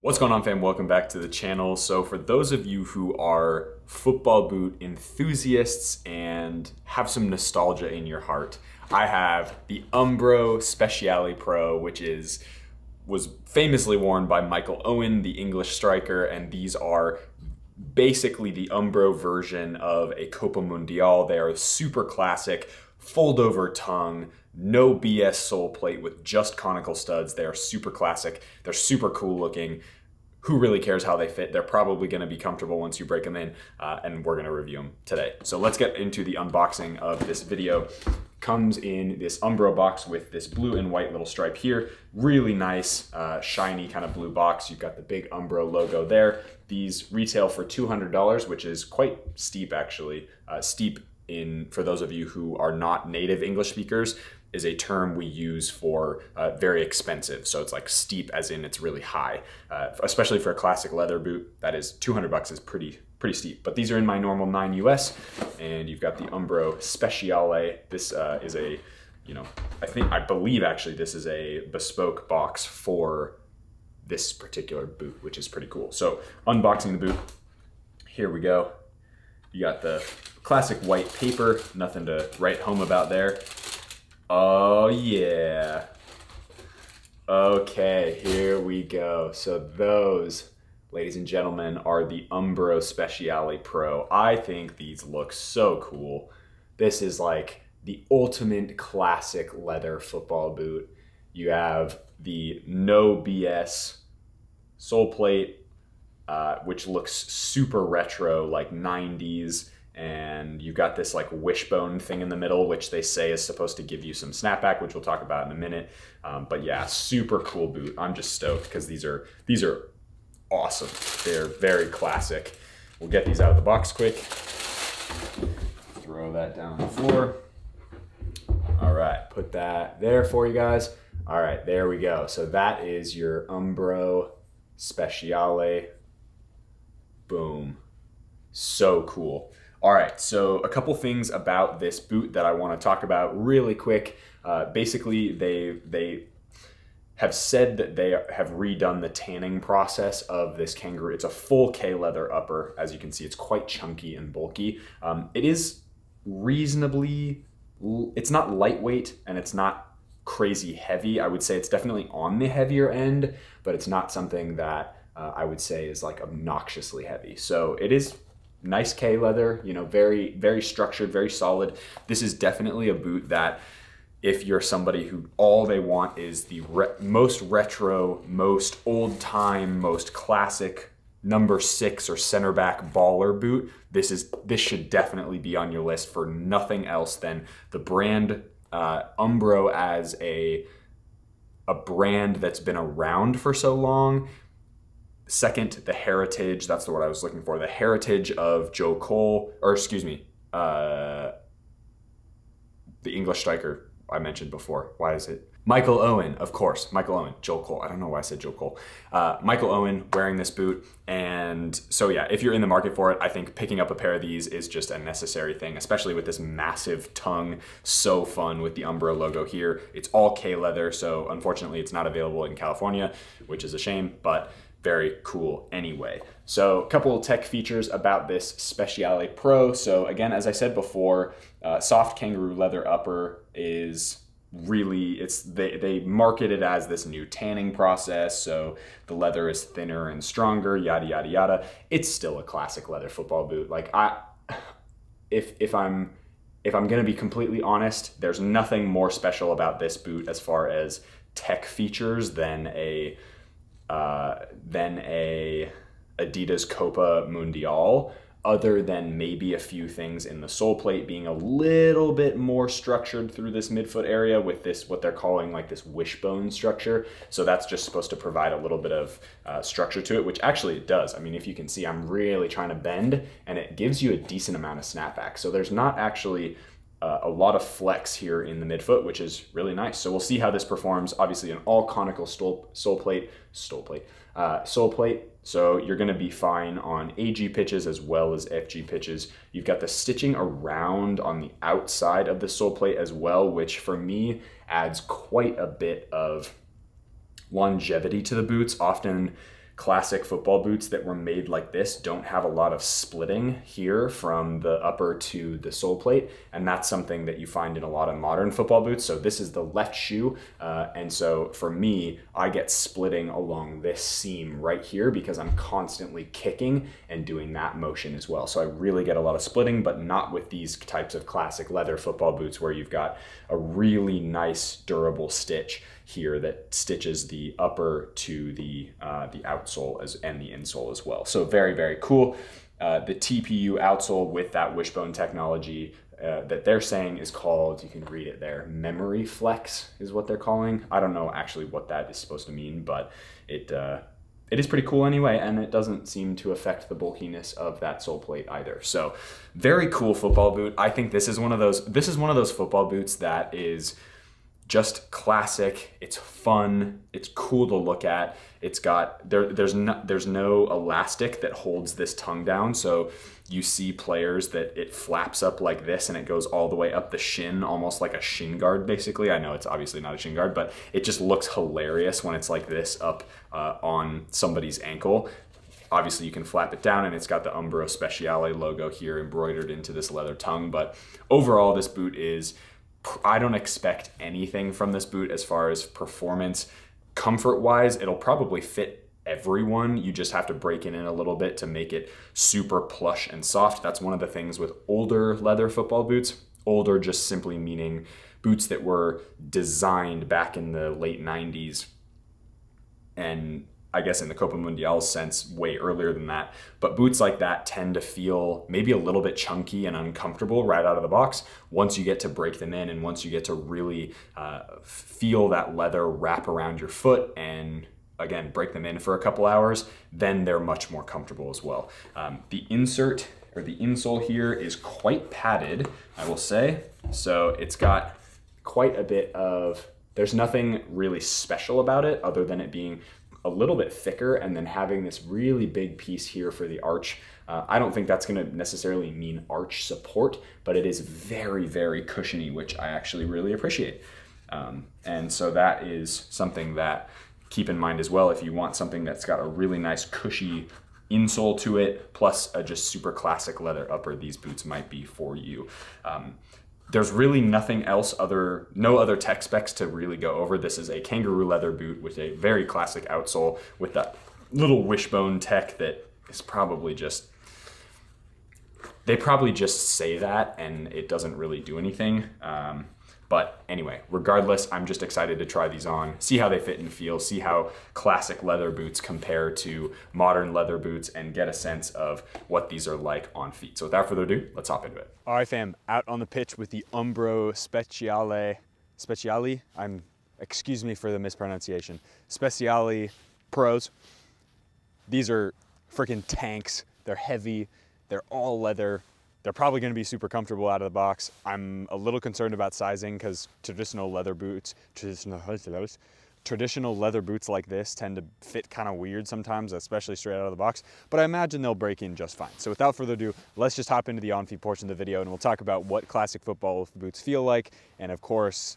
What's going on, fam? Welcome back to the channel. So for those of you who are football boot enthusiasts and have some nostalgia in your heart, I have the Umbro Speciali Pro, which was famously worn by Michael Owen, the English striker, and these are basically the Umbro version of a Copa Mundial. They are super classic, fold over tongue, no BS sole plate with just conical studs. They are super classic. They're super cool looking. Who really cares how they fit? They're probably going to be comfortable once you break them in, and we're going to review them today. So let's get into the unboxing of this video. Comes in this Umbro box with this blue and white little stripe here. Really nice, shiny kind of blue box. You've got the big Umbro logo there. These retail for $200, which is quite steep actually. Steep for those of you who are not native English speakers, is a term we use for very expensive. So it's like steep as in it's really high, especially for a classic leather boot. That is $200 is pretty steep, but these are in my normal 9 US, and you've got the Umbro Speciali. This is a, I believe actually this is a bespoke box for this particular boot, which is pretty cool. So unboxing the boot, here we go. You got the classic white paper, nothing to write home about there. Oh yeah. Okay, here we go. So those, ladies and gentlemen, are the Umbro Speciali Pro. I think these look so cool. This is like the ultimate classic leather football boot. You have the no BS sole plate, which looks super retro, like 90s. And you've got this like wishbone thing in the middle, which they say is supposed to give you some snapback, which we'll talk about in a minute. But yeah, super cool boot. I'm just stoked because these are awesome. They're very classic. We'll get these out of the box quick. Throw that down on the floor. All right, put that there for you guys. All right, there we go. So that is your Umbro Speciali. Boom. So cool. All right, so a couple things about this boot that I want to talk about really quick. Basically, they have said that they have redone the tanning process of this kangaroo. It's a full K leather upper. As you can see, it's quite chunky and bulky. It is reasonably, it's not lightweight and it's not crazy heavy. I would say it's definitely on the heavier end, but it's not something that I would say is like obnoxiously heavy. So it is nice K leather, very, very structured, very solid. This is definitely a boot that if you're somebody who all they want is the most retro, most old time, most classic number 6 or center back baller boot, this should definitely be on your list for nothing else than the brand Umbro as a brand that's been around for so long. Second, the heritage, that's the word I was looking for, the heritage of Joe Cole, or excuse me, the English striker I mentioned before. Why is it? Michael Owen, of course, Michael Owen, Joe Cole. I don't know why I said Joe Cole. Michael Owen wearing this boot. And so yeah, if you're in the market for it, I think picking up a pair of these is just a necessary thing, especially with this massive tongue. So fun with the Umbro logo here. It's all K leather, so unfortunately it's not available in California, which is a shame, but very cool anyway. So a couple of tech features about this Speciali Pro. So again, as I said before, soft kangaroo leather upper is really, they market it as this new tanning process. So the leather is thinner and stronger, yada, yada, yada. It's still a classic leather football boot. Like if I'm gonna be completely honest, there's nothing more special about this boot as far as tech features than a Adidas Copa Mundial, other than maybe a few things in the sole plate being a little bit more structured through this midfoot area with this, what they're calling like this wishbone structure. So that's just supposed to provide a little bit of structure to it, which actually it does. I mean, if you can see, I'm really trying to bend and it gives you a decent amount of snapback. So there's not actually a lot of flex here in the midfoot, which is really nice. So we'll see how this performs. Obviously an all conical sole plate. So you're gonna be fine on AG pitches as well as FG pitches. You've got the stitching around on the outside of the sole plate as well, which for me adds quite a bit of longevity to the boots. Often classic football boots that were made like this don't have a lot of splitting here from the upper to the sole plate, and that's something that you find in a lot of modern football boots. So this is the left shoe, and so for me, I get splitting along this seam right here because I'm constantly kicking and doing that motion as well. So I really get a lot of splitting, but not with these types of classic leather football boots where you've got a really nice durable stitch here that stitches the upper to the outsole and the insole as well. So very, very cool. The TPU outsole with that wishbone technology that they're saying is called, you can read it there, Memory Flex is what they're calling. I don't know actually what that is supposed to mean, but it is pretty cool anyway, and it doesn't seem to affect the bulkiness of that sole plate either. So very cool football boot. I think this is one of those football boots that is just classic. It's fun. It's cool to look at. It's got, there's no elastic that holds this tongue down. So you see players that it flaps up like this and it goes all the way up the shin, almost like a shin guard, basically. I know it's obviously not a shin guard, but it just looks hilarious when it's like this up on somebody's ankle. Obviously you can flap it down, and it's got the Umbro Speciali logo here embroidered into this leather tongue. But overall, this boot is, I don't expect anything from this boot as far as performance. Comfort-wise, it'll probably fit everyone. You just have to break it in a little bit to make it super plush and soft. That's one of the things with older leather football boots. Older just simply meaning boots that were designed back in the late 90s, and I guess in the Copa Mundial sense, way earlier than that. But boots like that tend to feel maybe a little bit chunky and uncomfortable right out of the box. Once you get to break them in, and once you get to really feel that leather wrap around your foot and again, break them in for a couple hours, then they're much more comfortable as well. The insert or the insole here is quite padded, I will say. So it's got quite a bit of, there's nothing really special about it other than it being a little bit thicker and then having this really big piece here for the arch. I don't think that's going to necessarily mean arch support, but it is very, very cushiony, which I actually really appreciate. And so that is something that keep in mind as well if you want something that's got a really nice cushy insole to it, plus a just super classic leather upper, these boots might be for you. There's really nothing else no other tech specs to really go over. This is a kangaroo leather boot with a very classic outsole with that little wishbone tech that is probably just, they probably just say that and it doesn't really do anything. But anyway, regardless, I'm just excited to try these on, see how they fit and feel, see how classic leather boots compare to modern leather boots, and get a sense of what these are like on feet. So without further ado, let's hop into it. All right, fam, out on the pitch with the Umbro Speciali. Excuse me for the mispronunciation. Speciali Pros. These are freaking tanks. They're heavy. They're all leather. They're probably going to be super comfortable out of the box. I'm a little concerned about sizing because traditional leather boots like this tend to fit kind of weird sometimes, especially straight out of the box, but I imagine they'll break in just fine. So without further ado, let's just hop into the on-feet portion of the video and we'll talk about what classic football boots feel like. And of course,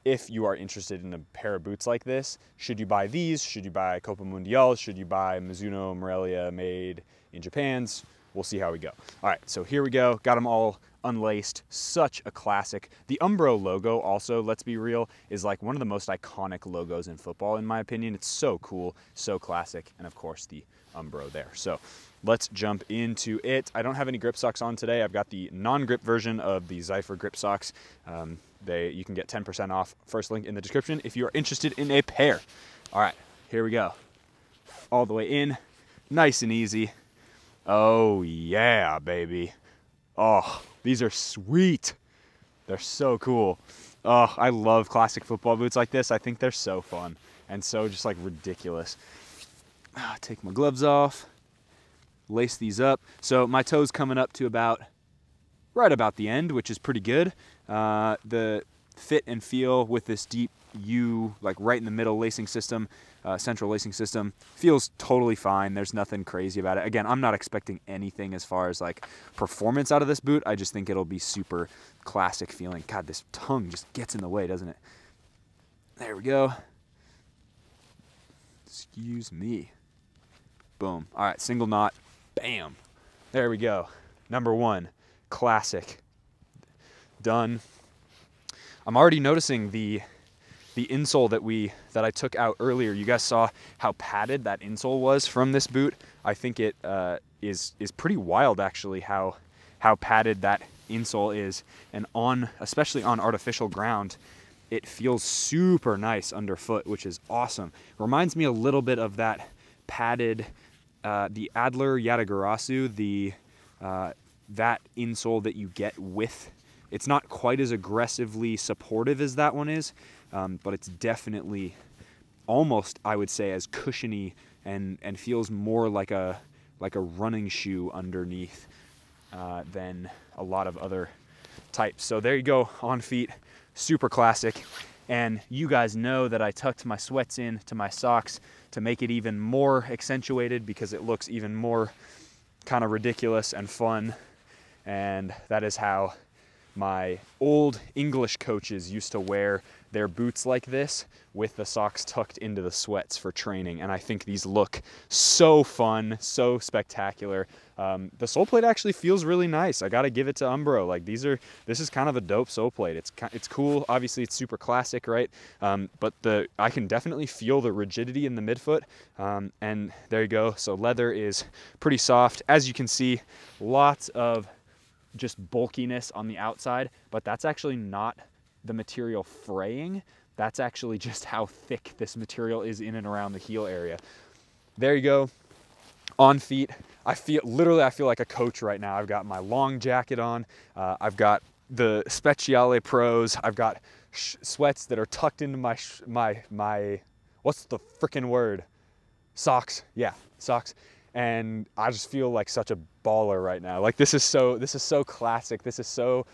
if you are interested in a pair of boots like this, should you buy these? Should you buy Copa Mundial? Should you buy Mizuno Morelia made in Japan's? We'll see how we go. All right, so here we go. Got them all unlaced. Such a classic. The Umbro logo also, let's be real, is like one of the most iconic logos in football, in my opinion. It's so cool, so classic, and of course the Umbro there. So let's jump into it. I don't have any grip socks on today. I've got the non-grip version of the Zypher grip socks. You can get 10% off. First link in the description if you are interested in a pair. All right, here we go. All the way in, nice and easy. Oh yeah, baby. Oh, these are sweet. They're so cool. Oh, I love classic football boots like this. I think they're so fun and so just like ridiculous. Take my gloves off, lace these up. So my toe's coming up to right about the end, which is pretty good. The fit and feel with this deep U, like right in the middle lacing system, central lacing system, feels totally fine. There's nothing crazy about it. Again, I'm not expecting anything as far as like performance out of this boot. I just think it'll be super classic feeling. God, this tongue just gets in the way, doesn't it? There we go. Excuse me. Boom. All right, single knot. Bam. There we go. Number 1, classic. Done. I'm already noticing the insole that I took out earlier. You guys saw how padded that insole was from this boot. I think it is pretty wild actually how padded that insole is, and especially on artificial ground, it feels super nice underfoot, which is awesome. Reminds me a little bit of that padded the Adler Yatagarasu, that insole that you get with. It's not quite as aggressively supportive as that one is, but it's definitely almost, I would say, as cushiony and feels more like a running shoe underneath than a lot of other types. So there you go, on feet, super classic. And you guys know that I tucked my sweats in to my socks to make it even more accentuated because it looks even more kind of ridiculous and fun. And that is how my old English coaches used to wear their boots like this with the socks tucked into the sweats for training. And I think these look so fun, so spectacular. The sole plate actually feels really nice. I gotta give it to Umbro. Like this is kind of a dope sole plate. It's cool. Obviously it's super classic, right? But I can definitely feel the rigidity in the midfoot. And there you go. So leather is pretty soft. As you can see, lots of just bulkiness on the outside, but that's actually not the material fraying. That's actually just how thick this material is in and around the heel area. There you go. On feet, I feel like a coach right now. I've got my long jacket on. I've got the Speciali Pros. I've got sweats that are tucked into my what's the freaking word? Socks. Yeah, socks. And I just feel like such a baller right now. Like this is so classic. This is so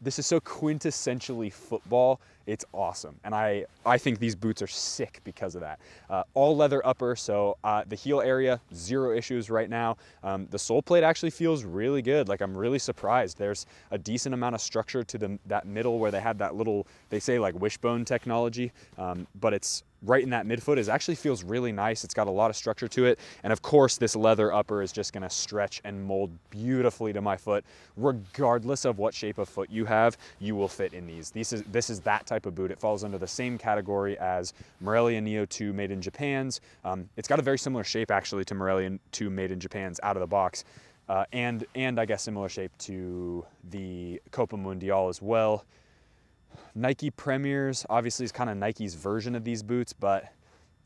quintessentially football. It's awesome. And I think these boots are sick because of that. All leather upper, so the heel area, 0 issues right now. The sole plate actually feels really good. Like I'm really surprised. There's a decent amount of structure to that middle where they had that little, they say like wishbone technology, but it's right in that midfoot. It actually feels really nice. It's got a lot of structure to it. And of course, this leather upper is just gonna stretch and mold beautifully to my foot. Regardless of what shape of foot you have, you will fit in these. This is that type of boot. It falls under the same category as Morelia Neo 2 made in Japan's. It's got a very similar shape actually to Morelia 2 made in Japan's out of the box. And I guess similar shape to the Copa Mundial as well. Nike Premiers obviously is kind of Nike's version of these boots, but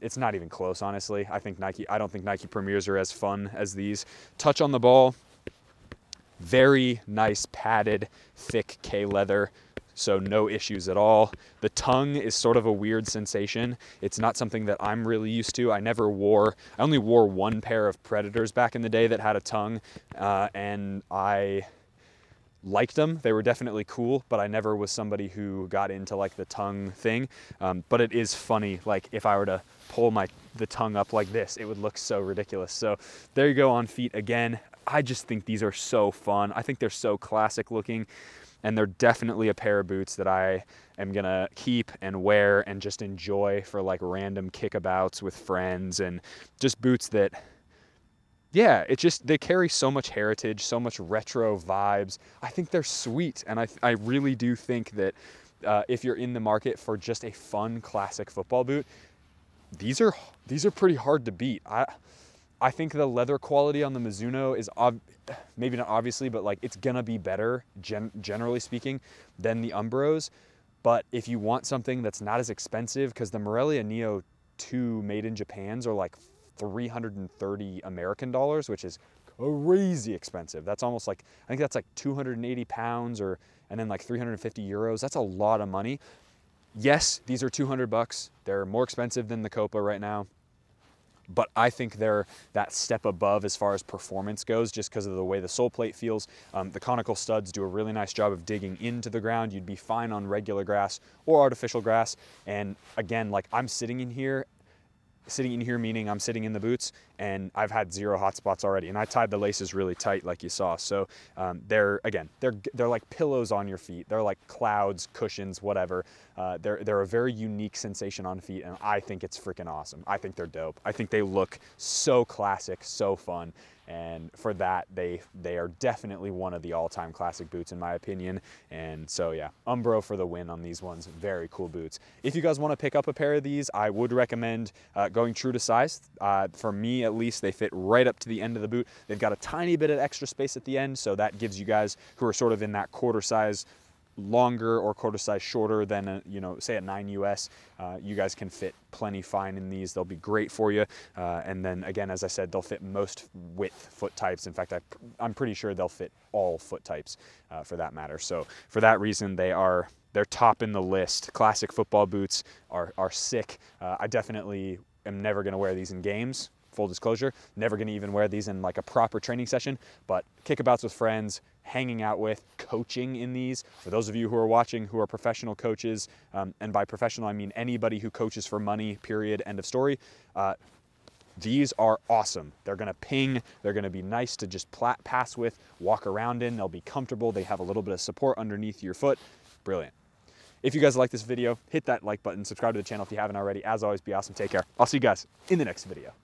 it's not even close, honestly. I don't think Nike Premiers are as fun as these. Touch on the ball, very nice padded, thick K leather, so no issues at all. The tongue is sort of a weird sensation. It's not something that I'm really used to. I only wore one pair of Predators back in the day that had a tongue, and I liked them. They were definitely cool, but I never was somebody who got into like the tongue thing. But it is funny, like if I were to pull the tongue up like this, it would look so ridiculous. So there you go, on feet again. I just think these are so fun. I think they're so classic looking, and they're definitely a pair of boots that I am gonna keep and wear and just enjoy for like random kickabouts with friends, and just boots that, yeah, they carry so much heritage, so much retro vibes. I think they're sweet, and I really do think that if you're in the market for just a fun classic football boot, these are pretty hard to beat. I think the leather quality on the Mizuno is maybe not obviously, but like it's gonna be better generally speaking than the Umbros. But if you want something that's not as expensive, because the Morelia Neo 2 made in Japan's are like $330 American dollars, which is crazy expensive. That's almost like, I think that's like 280 pounds and then like 350 euros. That's a lot of money. Yes, these are 200 bucks. They're more expensive than the Copa right now, but I think they're that step above as far as performance goes, just because of the way the sole plate feels. The conical studs do a really nice job of digging into the ground. You'd be fine on regular grass or artificial grass. And again, like I'm sitting in here, sitting in here, meaning I'm sitting in the boots, and I've had 0 hot spots already. And I tied the laces really tight like you saw. So they're like pillows on your feet. They're like clouds, cushions, whatever. They're a very unique sensation on feet, and I think it's freaking awesome. I think they're dope. I think they look so classic, so fun. And for that, they are definitely one of the all-time classic boots in my opinion. And so yeah, Umbro for the win on these ones. Very cool boots. If you guys want to pick up a pair of these, I would recommend going true to size. For me at least, they fit right up to the end of the boot. They've got a tiny bit of extra space at the end, so that gives you guys who are sort of in that quarter size longer or quarter size shorter than say a 9 US, you guys can fit plenty fine in these. They'll be great for you. And then again, as I said, they'll fit most width foot types. In fact, I'm pretty sure they'll fit all foot types for that matter. So for that reason, they're top in the list. Classic football boots are sick. I definitely am never gonna wear these in games. Full disclosure, never gonna even wear these in like a proper training session, but kickabouts with friends, hanging out with, coaching in these. For those of you who are watching who are professional coaches, and by professional I mean anybody who coaches for money, period, end of story, these are awesome. They're gonna ping, they're gonna be nice to just pass with, walk around in, they'll be comfortable, they have a little bit of support underneath your foot. Brilliant. If you guys like this video, hit that like button, subscribe to the channel if you haven't already. As always, be awesome, take care. I'll see you guys in the next video.